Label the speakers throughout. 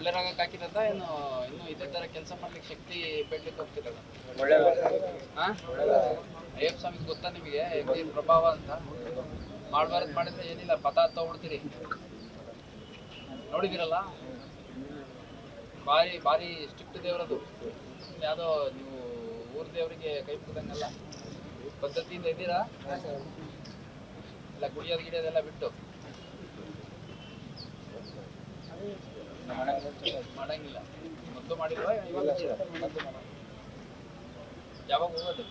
Speaker 1: ಒಳ್ಳೆರಾಗಕ್ಕೆ ಹಾಕಿರೋದ ಏನು ಇನ್ನೂ ಇದೇ ಥರ ಕೆಲಸ ಮಾಡ್ಲಿಕ್ಕೆ ಶಕ್ತಿ ಬೇಡ್ಲಿಕ್ಕೆ ಹೋಗ್ತಿರೋದ? ಹಾಂ, ಅಯ್ಯಪ್ಪ ಸ್ವಾಮಿಗೆ ಗೊತ್ತಾ ನಿಮಗೆ ಏನು ಪ್ರಭಾವ ಅಂತ? ಮಾಡಬಾರ್ದು ಮಾಡಿದ್ರೆ ಏನಿಲ್ಲ, ಪದ ತಗೊಬಿಡ್ತೀರಿ. ನೋಡಿದಿರಲ್ಲ, ಭಾರಿ ಭಾರಿ ಸ್ಟ್ರಿಕ್ಟ್ ದೇವರದು. ಯಾವುದೋ ನೀವು ಊರ ದೇವರಿಗೆ ಕೈ ಮುಗ್ದಂಗಲ್ಲ, ಪದ್ಧತಿಯಿಂದ ಇದ್ದೀರಾ ಇಲ್ಲ? ಕುಡಿಯೋದು ಗಿಡಿಯೋದೆಲ್ಲ ಬಿಟ್ಟು ಮಾಡಂಗಿಲ್ಲ. ಮೊದಲು ಮಾಡಿಲ್ವಾ? ಇವಾಗ ಯಾವಾಗ ಹೋಗೋದು?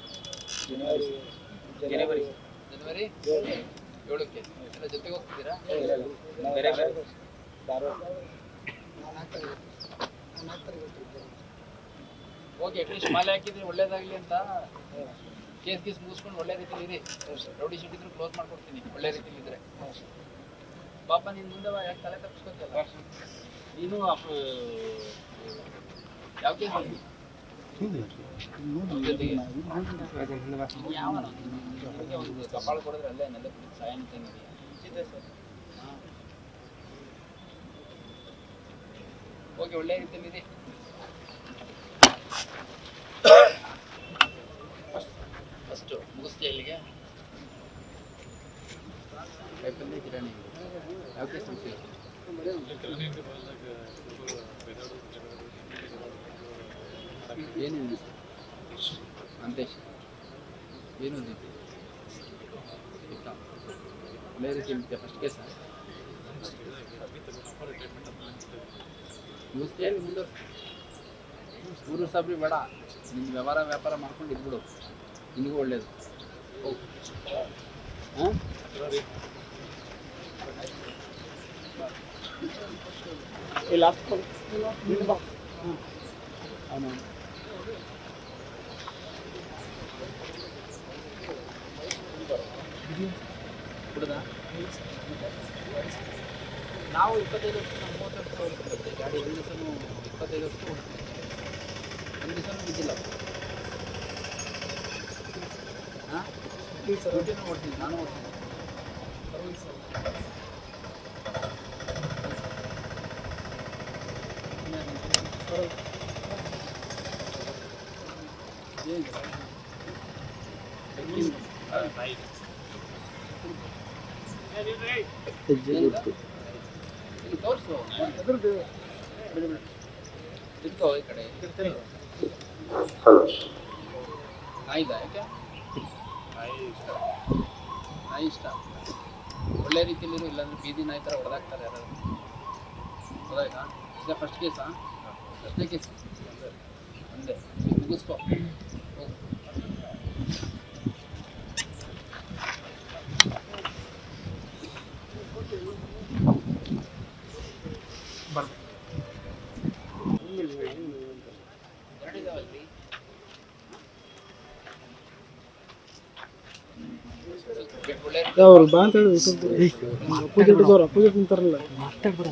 Speaker 1: ಜನವರಿ 7ಕ್ಕೆ ಎಲ್ಲ ಜೊತೆಗೆ ಹೋಗ್ತಿದ್ದೀರಾ? ಹೋಗಿ ಅಟ್ಲೀಸ್ಟ್ ಮಾಲೆ ಹಾಕಿದ್ರೆ ಒಳ್ಳೇದಾಗ್ಲಿ ಅಂತ ಕೇಸ್ ಮುಗಿಸ್ಕೊಂಡು ಒಳ್ಳೆ ರೀತಿಲಿ ಇರಿ. ರೌಡಿ ಶೀಟ್ ಇದ್ರು ಕ್ಲೋಸ್ ಮಾಡ್ಕೊಡ್ತೀನಿ ಒಳ್ಳೆ ರೀತಿಲಿ ಇದ್ರೆ. ಪಾಪ ನೀನು ಮುಂದೆ ಯಾಕೆ ತಲೆ ತಪ್ಪಿಸ್ಕೊತಿಯಲ್ಲ? ನೀನು ಯಾವ ಕೇಸ್ ಒಂದು ಕಪಾಳ ಕೊಡಿದ್ರೆ ಅಲ್ಲೇ ನೆಲೆ ಕುಡಿದು ಸಾಯ ನಿಂತಿದೆ ಸರ್. ಹೋಗಿ ಒಳ್ಳೆ ರೀತಿಯಲ್ಲಿ ಇದೆ. ಫಸ್ಟು ಮುಗಿಸ್ತೀಯ ಇಲ್ಲಿಗೆ? ಕೈಪಲ್ಲಿ ಕಿರಾಣಿ ಯಾವ ಕೇಸ್ ಮುಗಿಸಿಲ್ಲ? ಏನಿಲ್ಲ ಅಂತೇಶ್ ಏನು ಒಳ್ಳೆ ರೀತಿ ಇರುತ್ತೆ. ಫಸ್ಟ್ ಕೇಸ ಮುಗಿಸ್ತೀಯ ಇಲ್ಲಿ ಮುಂದೆ? ಊರು ಸಾಬ್ರಿ ಬೇಡ, ನಿನ್ನ ವ್ಯಾಪಾರ ಮಾಡ್ಕೊಂಡು ಇದ್ಬಿಡು, ನಿನಗೂ ಒಳ್ಳೇದು. ಹಾಂ, ಕುಡ್ದಾ? ನಾವು 25 ವರ್ಷ, 30 ವರ್ಷ ಓಡಿಸ್ಬಿಡುತ್ತೆ ಗಾಡಿ. ಒಂದು ದಿವಸನೂ 25 ವರ್ಷ ಓಡಿಸ್ತೀವಿ, ಒಂದು ದಿವಸನೂ ಬಿದ್ದಿಲ್ಲ. ಹಾಂ, ಸ್ಕೂಟಿನೂ ಓಡ್ತೀನಿ, ನಾನು ಓಡ್ತೀನಿ. ತೋರಿಸು, ಇಟ್ಕೋ ಈ ಕಡೆ. ನಾಯಿದ? ಯಾಕೆ ನಾಯಿ ಇಷ್ಟ? ಒಳ್ಳೆ ರೀತಿಯಲ್ಲಿರು, ಇಲ್ಲಾಂದ್ರೆ ಬೀದಿ ನಾಯಿ ಥರ ಹೊಡೆದಾಕ್ತಾರೆ ಯಾರು. ಗೊತ್ತಾಯ್ತಾ? ಈಗ ಫಸ್ಟ್ ಕೇಸಾ? ಫಸ್ಟ್ನೇ ಕೇಸ್ ಒಂದೇ, ಮುಗಿಸ್ಕೊ.
Speaker 2: ಅವ್ರು ಬಾ ಅಂತ ಹೇಳಿ ಅಪೋಸಿಟ್ ನಿಂತಾರಲ್ಲ, ಮಾತಾಡ್ಬೇಡ.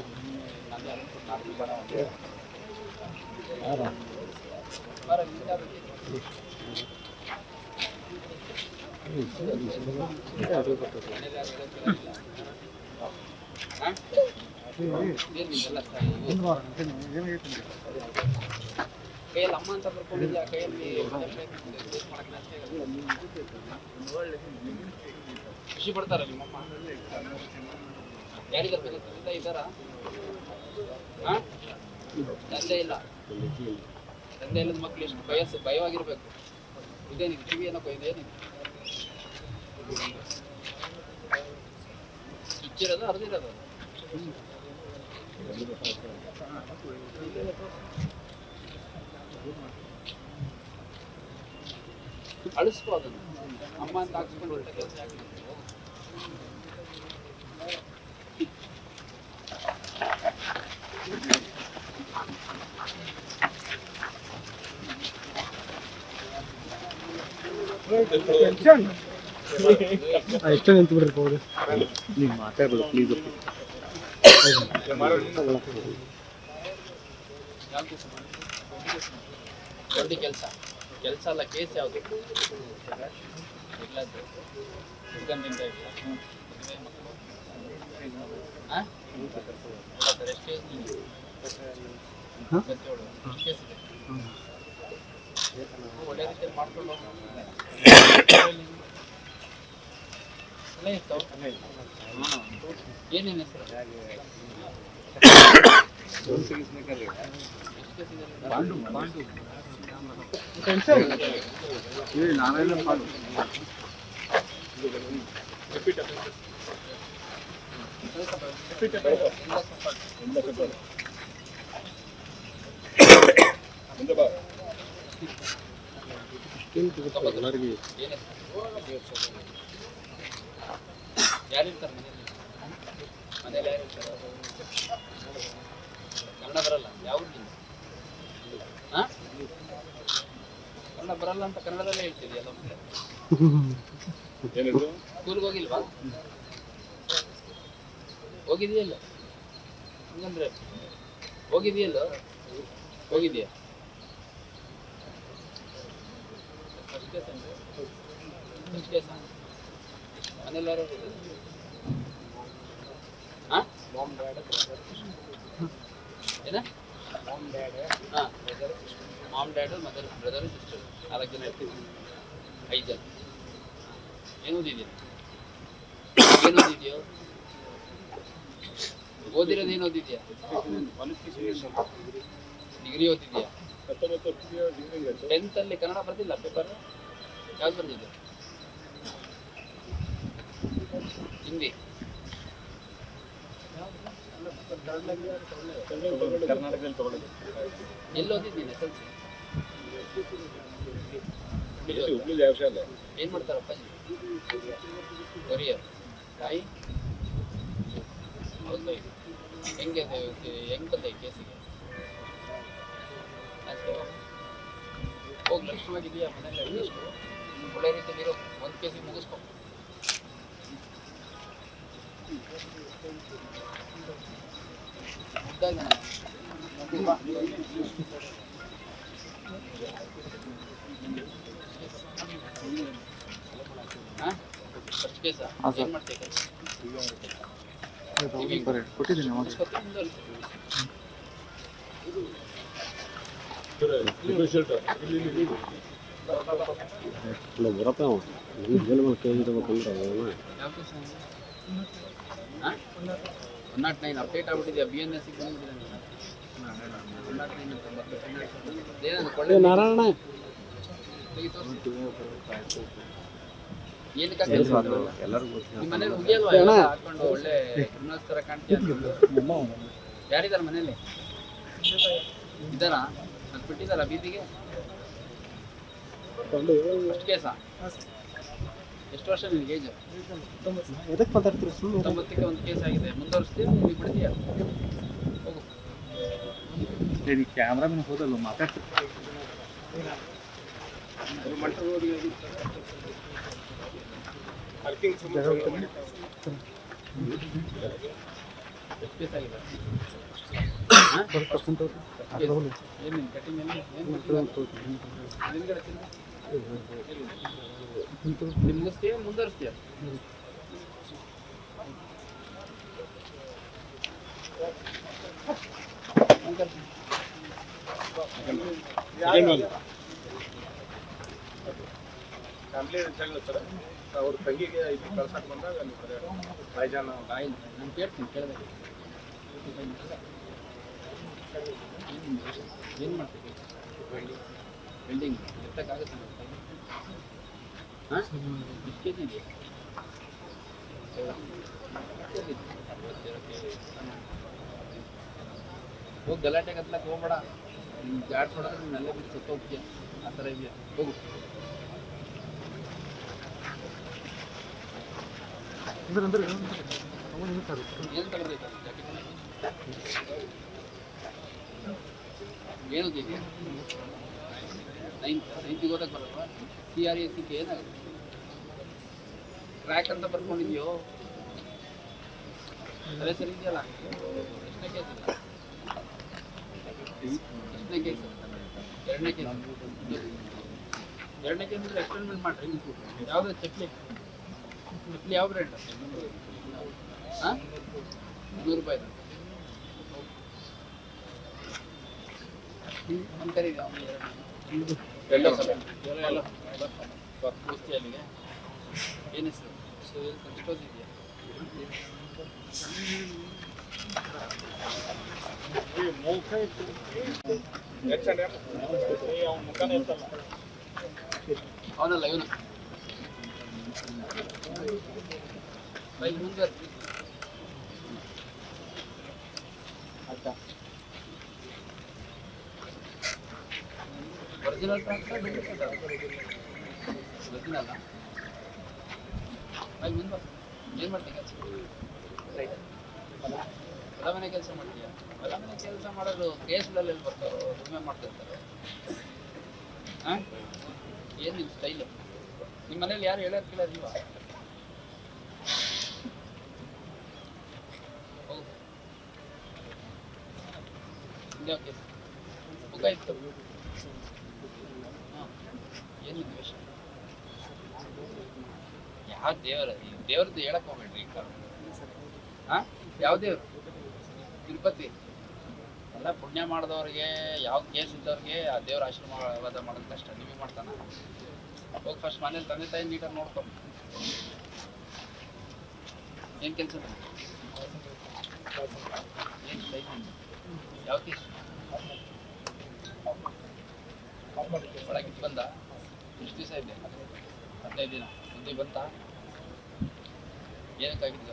Speaker 1: ಕೈಯಲ್ಲಿ ಅಮ್ಮ ಅಂತ ಬರ್ಕೊಂಡಿದ್ಯಾ? ಕೈಯಲ್ಲಿ ಖುಷಿ ಪಡ್ತಾರ ನಿಮ್ಮಮ್ಮ? ಯಾರಿಗಾರ ತಂದೆ ಇದ್ದಾರಾ? ಹಾಂ, ತಂದೆ ಇಲ್ಲ. ತಂದೆ ಇಲ್ಲದ ಮಕ್ಳು ಎಷ್ಟು ಭಯವಾಗಿರ್ಬೇಕು. ಇದೇನಿದೆ ಟಿವಿ ಏನೋ ಇದೇನಿದೆ? ಸ್ವಿಚ್ ಇರೋದು ಅರ್ದಿರೋದು? ಅಳಿಸ್ಕೋ ಅದನ್ನು. ಅಮ್ಮ ಅಂತ ಹಾಕ್ಸ್ಕೊಂಡು ಕೆಲಸ ಯಾಕೆ?
Speaker 2: ಎಷ್ಟು ನಿಂತು ಬಿಡಿರ್ಬೋದು.
Speaker 3: ನೀವು ಮಾತಾಡ್ಬೋದು ಪ್ಲೀಸ್.
Speaker 1: ದೊಡ್ಡ ಕೆಲಸ ಅಲ್ಲ, ಕೇಸ್ ಯಾವುದು? ಇಲ್ಲದ್ದು ಹುಡ್ಗಂದಿಂದ ಇಲ್ಲ. ಹಾಂ, ಎಷ್ಟು ಗದ್ದೆಯೊಳಗೆ ಕೇಸ್ ಇದೆ. ಒಳ್ಳೆ ರೀತಿಯಲ್ಲಿ ಮಾಡ್ಕೊಂಡು ಏನೇನು ಹೆಸರು
Speaker 3: ಪಾಂಡು
Speaker 1: ಯಾರಿರ್ತಾರೆ ಮನೇಲಿ? ಮನೇಲಿ ಯಾರಿರ್ತಾರೆ? ಕನ್ನಡ ಬರಲ್ಲ? ಯಾವ ಊರಿನಿಂದ? ಕನ್ನಡ ಬರಲ್ಲ ಅಂತ ಕನ್ನಡದಲ್ಲೇ ಹೇಳ್ತೀವಿ ಎಲ್ಲ ಮತ್ತೆ. ಸ್ಕೂಲ್ಗೆ ಹೋಗಿಲ್ವಾ? ಹೋಗಿದೆಯಲ್ಲ? ಹಂಗಂದ್ರೆ ಹೋಗಿದೆಯಲ್ಲ? ಹೋಗಿದೆಯಾ? ಫಸ್ಟ್ ಕೇಸ್ ಅಂದ್ರೆ ಫಸ್ಟ್ ಕೇಸ ಮನೇಲಿ ಯಾರು ಏನ? Ma'am dad mother brother sister 4 ಜನ ಇರ್ತೀವಿ. 5 ಜನ. ಏನು ಓದಿದ್ಯಾ? ಏನು ಓದಿದ್ಯೋ? ಓದಿರೋದು ಏನು ಓದಿದ್ಯಾ? ಡಿಗ್ರಿ ಓದಿದ್ಯಾ? 10th ಅಲ್ಲಿ ಕನ್ನಡ ಬರ್ತಿಲ್ಲ ಪೇಪರ್? ಯಾವ್ದು ಬರ್ತಿದ್ದೆ? ಹಿಂದಿ.
Speaker 3: ಕರ್ನಾಟಕದಲ್ಲಿ ತಗೊಳ್ಳೋದು.
Speaker 1: ಎಲ್ಲಿ ಓದಿದ್ದೀನಿ SLC? ಏನ್ ಮಾಡ್ತಾರಪ್ಪ? ಕೊರಿಯರ್. ತಾಯಿ ಹೆಂಗೆ ಹೆಂಗ್ ಬಂದೆ ಕೇಸಿಗೆ? ಹೋಗಿ ಲಕ್ಷ್ಮವಾಗಿದೆಯಾ ಮನೇಲಿ? ಒಳ್ಳೆ ರೀತಿಯಲ್ಲಿ ಇರೋ ಒಂದು ಕೇಸಿಗೆ ಮುಗಿಸ್ಕೊ. ಫಸ್ಟ್ ಕೇಸ ಏನ್ ಮಾಡ್ತೀಯ?
Speaker 3: ಕೊಟ್ಟಿದ್ದೀನಿ ಬರಪ್ಪ
Speaker 1: ಯಾವ ಕೇಸ? 109 ಅಪ್ಡೇಟ್ ಆಗ್ಬಿಟ್ಟಿದ್ಯಾ? BNS ಬಂದ್ಬಿಟ್ಟಿದೆ. 109
Speaker 2: ನಾರಾಯಣ
Speaker 1: ಏನಕ್ಕೆ ನಿಮ್ಮ ಮನೇಲಿ ಮುಗಿಯಲ್ವಾ? ಹಾಕೊಂಡು ಒಳ್ಳೆ ಕ್ರಿಮಿನಲ್ಸ್ ತರ ಕಾಣ್ತೀಯ. ಯಾರಿದಾರ ಮನೇಲಿ? ಇದ್ದಾರಾ? ಅದು ಬಿಟ್ಟಿದ್ದಾರ ಬೀದಿಗೆ? ಫಸ್ಟ್ ಕೇಸ? ಎಷ್ಟು ವರ್ಷ ನಿನಗೆ ಏಜ್?
Speaker 2: ಎದಕ್ಕೆ ಮಾತಾಡ್ತೀರಿ?
Speaker 1: 90ಕ್ಕೆ ಒಂದು ಕೇಸ್ ಆಗಿದೆ. ಮುಂದುವರಿಸ್ತೀಯ? ನೀವು ಬಿಡ್ತೀಯ? ಹೋಗು.
Speaker 3: ಕ್ಯಾಮ್ರಾಮನ್ ಹೋದಲ್ಲ ಮಾತಾಡ್ತೀವಿ.
Speaker 1: ಎಷ್ಟು ಕೇಸ್ ಆಗಿದೆ? ಏನು ಕಟಿಂಗ್ ಎಲ್ಲ ನೀವು ಮುಗಿಸ್ತೀಯ ಮುಂದುವರಿಸ್ತೀಯ?
Speaker 4: ಫ್ಯಾಮಿಲಿ ಜಗಳ ಸರ್. ಅವ್ರ ತಂಗಿಗೆ ಇಲ್ಲಿ ಕಳ್ಸಕ್ಕೆ ಬಂದಾಗ ಅಲ್ಲಿ ಭಾಯ್ಜಾನ
Speaker 1: ಆಯಿಲ್ ನಾನು ಕೇಳ್ತೀನಿ ಕೇಳಿದೆ. ಏನು ಮಾಡ್ತೀವಿ? ವೆಲ್ಡಿಂಗ್ ಎತ್ತಕ್ಕಾಗುತ್ತೆ? ಹಾಂ ಎಷ್ಟು ಕೆ ಜಿ ಇದೆಯಾ? ಹೋಗಿ ಗಲಾಟೆ ಕತ್ಲಕ್ಕೆ ಹೋಗ್ಬೇಡ. ನಿಮ್ಗೆ ಗಾಡ್ ಹೊಡೆದ್ರೆ ನೀನು ಅಲ್ಲೇ ಬಿಟ್ಟು ಸತ್ತು ಹೋಗ್ತೀಯ. ಆ ಥರ ಇದೆಯಾ? ಹೋಗು. ಏನು ತಗೋಬೇಕು? ಏನು ಇದೆಯಾ? 9th ಓದಕ್ಕೆ ಬರಲ್ವಾ? CRSC ಏನಾಗುತ್ತೆ? ಟ್ರ್ಯಾಕ್ ಅಂತ ಬರ್ಕೊಂಡಿದ್ಯೋ? ಅದೇ ಸರಿ ಇದೆಯಲ್ಲ? ಎಷ್ಟನೇ ಕೇಸ್ ಇಲ್ಲ? ಎಷ್ಟನೇ ಕೇಸ್? 2ನೇ ಕೇಸ್. 2ನೇ ಕೇಸ್ ಇದ್ರೆ ಎಕ್ಸ್ಪೆರಿಮೆಂಟ್ ಮಾಡ್ರಿ. ಯಾವುದು ಚಕ್ಲಿ? ಚಕ್ಲಿ ಯಾವ ಬ್ರ್ಯಾಂಡ್? ಹಾಂ 100 ರೂಪಾಯಿ. ಕರೀರಿ
Speaker 4: ಎಲ್ಲ
Speaker 1: ಪೂರ್ತಿ ಅಲ್ಲಿಗೆ ಏನು ಹೆಸರು ಎಷ್ಟೊತ್ತಿದೆಯಾ ಅವನಲ್ಲ ಇವನು ಮುಂದೆ ಒರಿಜಿನಲ್ ಟ್ರಾಕ್ಟರ್ ಡೂಪ್ಲಿಕೇಟ್ ಒರಿಜಿನಲ್ಲ ಅಲ್ಲಿ ಮುಂದೆ ಏನು ಮಾಡ್ತೀಯ ಕೆಲಸ ಹೊಲ ಮನೆ ಕೆಲಸ ಮಾಡ್ತೀಯ ಹೊಲ ಮನೆ ಕೆಲಸ ಮಾಡೋದು ಕೇಸ್ಗಳಲ್ಲಿ ಎಲ್ಲಿ ಬರ್ತಾರೋ ದುಡಿಮೆ ಮಾಡ್ತಿರ್ತಾರೆ ಹಾಂ ಏನು ನಿಮ್ಮ ಸ್ಟೈಲು ನಿಮ್ಮ ಮನೇಲಿ ಯಾರು ಹೇಳೋರು ಕೇಳೋದಿಲ್ವಾ ಹೌದು ಯಾವ ಕೇಸ್ ಬುಕ್ಕ ಇತ್ತು ಹಾಂ ಏನು ದ್ವೇಷ ಯಾವ ದೇವ್ರದ್ದು ಹೇಳಕ್ ಹೋಗ್ಬೇಡ್ರಿ ಈ ಕಾಲ ಹಾಂ ಯಾವ ದೇವ್ರು ತಿರುಪತಿ ಎಲ್ಲ ಪುಣ್ಯ ಮಾಡಿದವ್ರಿಗೆ ಯಾವ ಕೇಸ್ ಇದ್ದವ್ರಿಗೆ ಆ ದೇವ್ರ ಆಶೀರ್ವಾದ ಮಾಡೋದು ಕಷ್ಟ ನಿಮಗೆ ಮಾಡ್ತಾನ ಹೋಗಿ ಫಸ್ಟ್ ಮನೇಲಿ ತಂದೆ ತಾಯಿ ನೀಟಾಗಿ ನೋಡ್ಕೊಂಡು ಏನು ಕೆಲಸ ಏನು ಸ್ಟೈಲ್ ಯಾವ ಕೇಸ್ ಒಳಗಿಟ್ಟು ಬಂದ ಎಷ್ಟು ದಿವಸ ಇದೆ 15 ದಿನ ಮುಂದೆ ಬಂತ ಏನಕ್ಕಾಗಿದ್ದು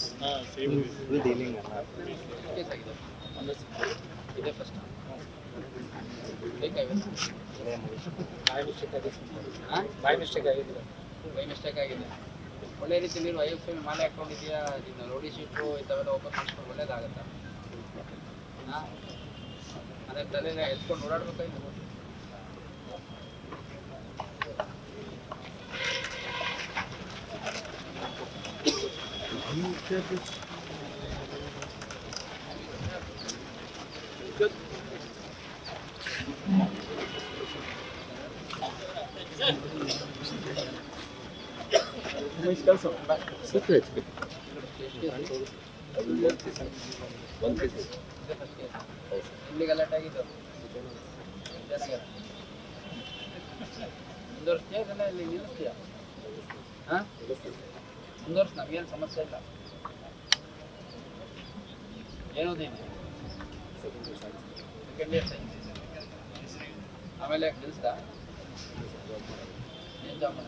Speaker 1: ಗಲಾಟೆ ಕೇಸ್ ಆಗಿದೆ ಇದೇ ಫಸ್ಟ್ ಬೈ ಮಿಸ್ಟೇಕ್ ಆಗಿದೆ ಒಳ್ಳೆ ರೀತಿಯಲ್ಲಿ IFM ಮಾಲೆ ಹಾಕೊಂಡಿದ್ಯಾ ನೀನು ರೋಡಿ ಶೀಟ್ರು ಇಂಥವೆಲ್ಲ ಓಪನ್ ಮಾಡಿಸ್ಕೊಂಡು ಒಳ್ಳೇದಾಗತ್ತಾ ಹಾಂ ಅದೇ ತಲೆನ ಎತ್ಕೊಂಡು ಓಡಾಡ್ಬೇಕಾಯ್ತು ಇಲ್ಲಿ ಗಲಾಟೆ ಆಗಿದ್ದು ಮುಂದುವರಿಸ್ತೀಯಾ ಇದೆಲ್ಲ ಇಲ್ಲಿ ನಿಲ್ಲಿಸ್ತೀಯಾ ಹಾಂ ಮುಂದುವರ್ಸಿ ನಮಗೇನು ಸಮಸ್ಯೆ ಇಲ್ಲ ಏನೋದಿದೆ ಸೆಕೆಂಡ್ ಇಯರ್ ಸೈನ್ಸ್ ಆಮೇಲೆ ಯಾಕೆ ನಿಲ್ಲಿಸ್ದ ಏನು ಜಾಬ್ ಮಾಡ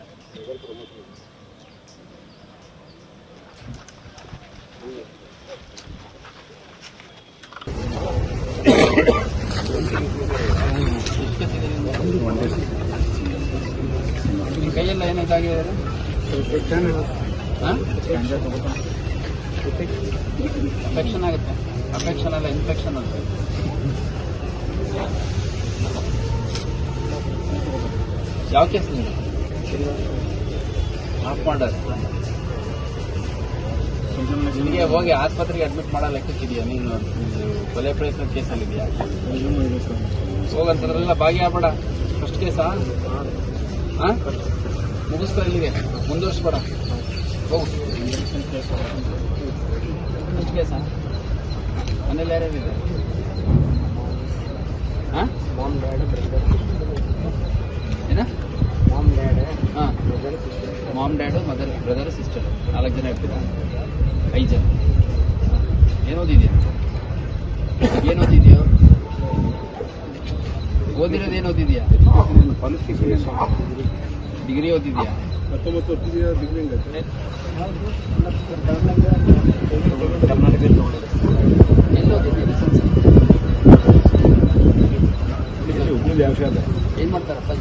Speaker 1: ನಿಮ್ಮ ಕೈಯೆಲ್ಲ ಏನಾಗಿದೆ ಹಾಂ ಅಫೆಕ್ಷನ್ ಆಗುತ್ತೆ ಅಫೆಕ್ಷನ್ ಅಲ್ಲ ಇನ್ಫೆಕ್ಷನ್ ಅಂತ ಯಾವ ಕೇಸ್ ನೀವು ಆಫ್ ಮಾಡೋದು ನಿಮಗೆ ಹೋಗಿ ಆಸ್ಪತ್ರೆಗೆ ಅಡ್ಮಿಟ್ ಮಾಡೋ ಲೆಕ್ಕಕ್ಕಿದೆಯಾ ನೀನು ಕೊಲೆ ಪ್ರಯತ್ನ ಕೇಸಲ್ಲಿದೆಯಾ ಹೋಗಂತದ್ರೆಲ್ಲ ಭಾಗಿಯಾಗಬೇಡ ಫಸ್ಟ್ ಕೇಸಾ ಹಾಂ ಮುಗಿಸ್ಕೊ ಇಲ್ಲಿಗೆ ಮುಂದುವರ್ಸ್ಬೇಡ ಹೋಗು ಫಸ್ಟ್ ಕೇಸಾ ಮನೇಲಿ ಯಾರ್ಯಾರಿದೆ ಹಾಂ ಏನ ಹಾಂ ma'am dad mother brother sister 4 ಜನ ಇರ್ತೀರಾ 5 ಜನ ಏನು ಓದಿದ್ಯಾ ಓದಿರೋದು ಏನು ಓದಿದ್ಯಾ ಡಿಗ್ರಿ ಓದಿದ್ಯಾ
Speaker 4: 19 ವರ್ಷದ ಡಿಗ್ರಿ
Speaker 1: ಕರ್ನಾಟಕದಲ್ಲಿ ಎಲ್ಲಿ ಓದಿದ್ಯಾ ಏನು ಮಾಡ್ತಾರಪ್ಪ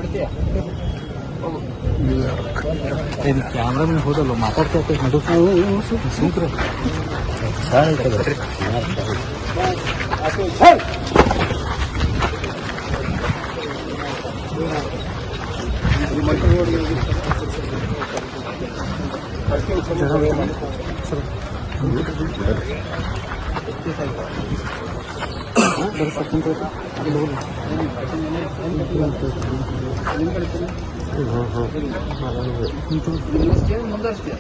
Speaker 1: ಮಾಡ್ತೀಯ
Speaker 2: ಕ್ಯಾಮ್ರಾ ಮೇಲೆ ಹೋದಲ್ಲ ಮಾತಾಡ್ತಾ ನಡು ಸೂತ್ರ
Speaker 1: ಮುಂದುವರಿಸ್ತೀಯ